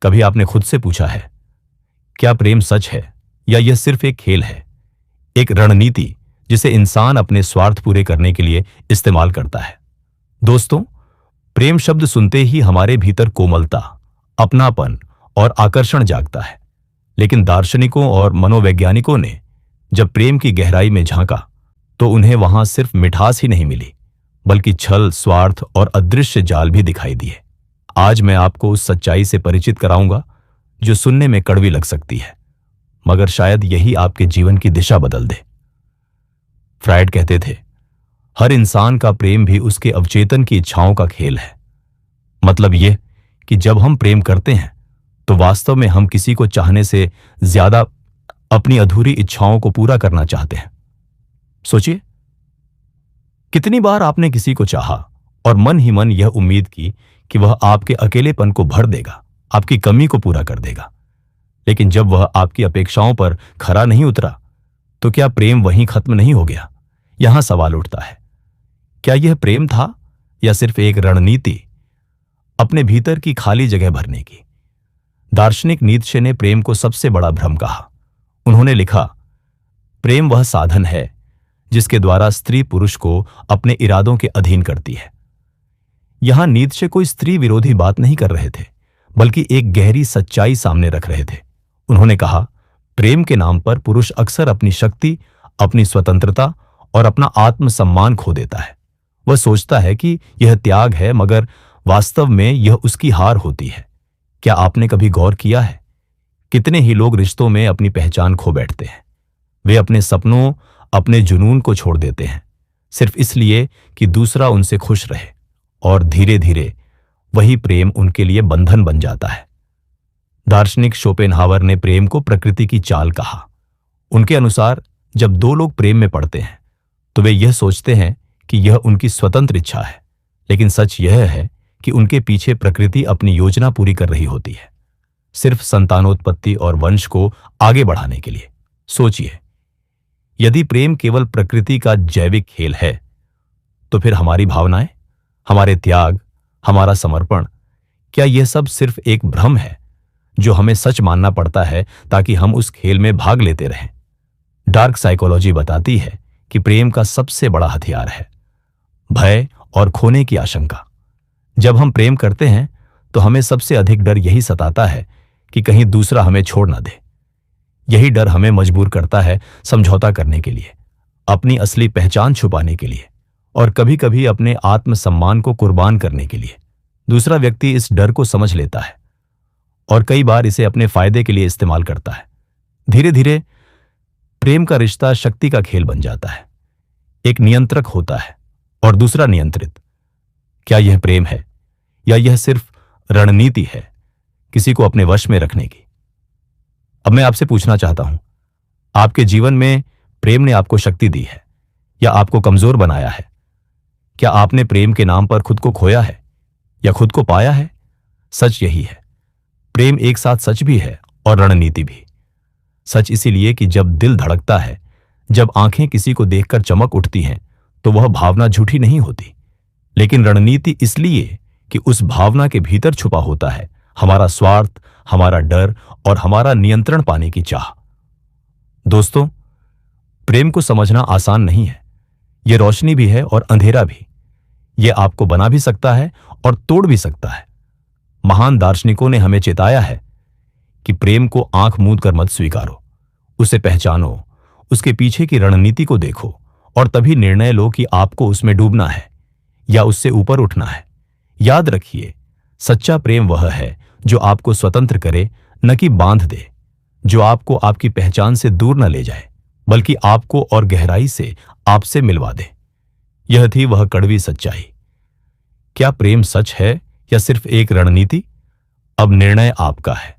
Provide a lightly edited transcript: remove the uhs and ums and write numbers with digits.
कभी आपने खुद से पूछा है, क्या प्रेम सच है या यह सिर्फ एक खेल है, एक रणनीति जिसे इंसान अपने स्वार्थ पूरे करने के लिए इस्तेमाल करता है? दोस्तों, प्रेम शब्द सुनते ही हमारे भीतर कोमलता, अपनापन और आकर्षण जागता है। लेकिन दार्शनिकों और मनोवैज्ञानिकों ने जब प्रेम की गहराई में झांका तो उन्हें वहां सिर्फ मिठास ही नहीं मिली, बल्कि छल, स्वार्थ और अदृश्य जाल भी दिखाई दिए। आज मैं आपको उस सच्चाई से परिचित कराऊंगा जो सुनने में कड़वी लग सकती है, मगर शायद यही आपके जीवन की दिशा बदल दे। फ्रायड कहते थे, हर इंसान का प्रेम भी उसके अवचेतन की इच्छाओं का खेल है। मतलब यह कि जब हम प्रेम करते हैं तो वास्तव में हम किसी को चाहने से ज्यादा अपनी अधूरी इच्छाओं को पूरा करना चाहते हैं। सोचिए, कितनी बार आपने किसी को चाहा और मन ही मन यह उम्मीद की कि वह आपके अकेलेपन को भर देगा, आपकी कमी को पूरा कर देगा। लेकिन जब वह आपकी अपेक्षाओं पर खरा नहीं उतरा तो क्या प्रेम वहीं खत्म नहीं हो गया? यहां सवाल उठता है, क्या यह प्रेम था या सिर्फ एक रणनीति अपने भीतर की खाली जगह भरने की? दार्शनिक नीत्शे ने प्रेम को सबसे बड़ा भ्रम कहा। उन्होंने लिखा, प्रेम वह साधन है जिसके द्वारा स्त्री पुरुष को अपने इरादों के अधीन करती है। यहां नीत्शे कोई स्त्री विरोधी बात नहीं कर रहे थे, बल्कि एक गहरी सच्चाई सामने रख रहे थे। उन्होंने कहा, प्रेम के नाम पर पुरुष अक्सर अपनी शक्ति, अपनी स्वतंत्रता और अपना आत्मसम्मान खो देता है। वह सोचता है कि यह त्याग है, मगर वास्तव में यह उसकी हार होती है। क्या आपने कभी गौर किया है, कितने ही लोग रिश्तों में अपनी पहचान खो बैठते हैं? वे अपने सपनों, अपने जुनून को छोड़ देते हैं सिर्फ इसलिए कि दूसरा उनसे खुश रहे, और धीरे धीरे वही प्रेम उनके लिए बंधन बन जाता है। दार्शनिक शोपेनहावर ने प्रेम को प्रकृति की चाल कहा। उनके अनुसार जब दो लोग प्रेम में पड़ते हैं तो वे यह सोचते हैं कि यह उनकी स्वतंत्र इच्छा है, लेकिन सच यह है कि उनके पीछे प्रकृति अपनी योजना पूरी कर रही होती है, सिर्फ संतानोत्पत्ति और वंश को आगे बढ़ाने के लिए। सोचिए, यदि प्रेम केवल प्रकृति का जैविक खेल है तो फिर हमारी भावनाएं, हमारे त्याग, हमारा समर्पण, क्या यह सब सिर्फ एक भ्रम है जो हमें सच मानना पड़ता है ताकि हम उस खेल में भाग लेते रहें? डार्क साइकोलॉजी बताती है कि प्रेम का सबसे बड़ा हथियार है भय और खोने की आशंका। जब हम प्रेम करते हैं तो हमें सबसे अधिक डर यही सताता है कि कहीं दूसरा हमें छोड़ ना दे। यही डर हमें मजबूर करता है समझौता करने के लिए, अपनी असली पहचान छुपाने के लिए, और कभी कभी अपने आत्मसम्मान को कुर्बान करने के लिए। दूसरा व्यक्ति इस डर को समझ लेता है और कई बार इसे अपने फायदे के लिए इस्तेमाल करता है। धीरे धीरे प्रेम का रिश्ता शक्ति का खेल बन जाता है। एक नियंत्रक होता है और दूसरा नियंत्रित। क्या यह प्रेम है या यह सिर्फ रणनीति है किसी को अपने वश में रखने की? अब मैं आपसे पूछना चाहता हूं, आपके जीवन में प्रेम ने आपको शक्ति दी है या आपको कमजोर बनाया है? क्या आपने प्रेम के नाम पर खुद को खोया है या खुद को पाया है? सच यही है, प्रेम एक साथ सच भी है और रणनीति भी। सच इसीलिए कि जब दिल धड़कता है, जब आंखें किसी को देखकर चमक उठती हैं, तो वह भावना झूठी नहीं होती। लेकिन रणनीति इसलिए कि उस भावना के भीतर छुपा होता है हमारा स्वार्थ, हमारा डर और हमारा नियंत्रण पाने की चाह। दोस्तों, प्रेम को समझना आसान नहीं है। यह रोशनी भी है और अंधेरा भी। यह आपको बना भी सकता है और तोड़ भी सकता है। महान दार्शनिकों ने हमें चेताया है कि प्रेम को आंख मूंद कर मत स्वीकारो, उसे पहचानो, उसके पीछे की रणनीति को देखो और तभी निर्णय लो कि आपको उसमें डूबना है या उससे ऊपर उठना है। याद रखिए, सच्चा प्रेम वह है जो आपको स्वतंत्र करे, न कि बांध दे, जो आपको आपकी पहचान से दूर न ले जाए, बल्कि आपको और गहराई से आपसे मिलवा दे। यह थी वह कड़वी सच्चाई। क्या प्रेम सच है या सिर्फ एक रणनीति? अब निर्णय आपका है।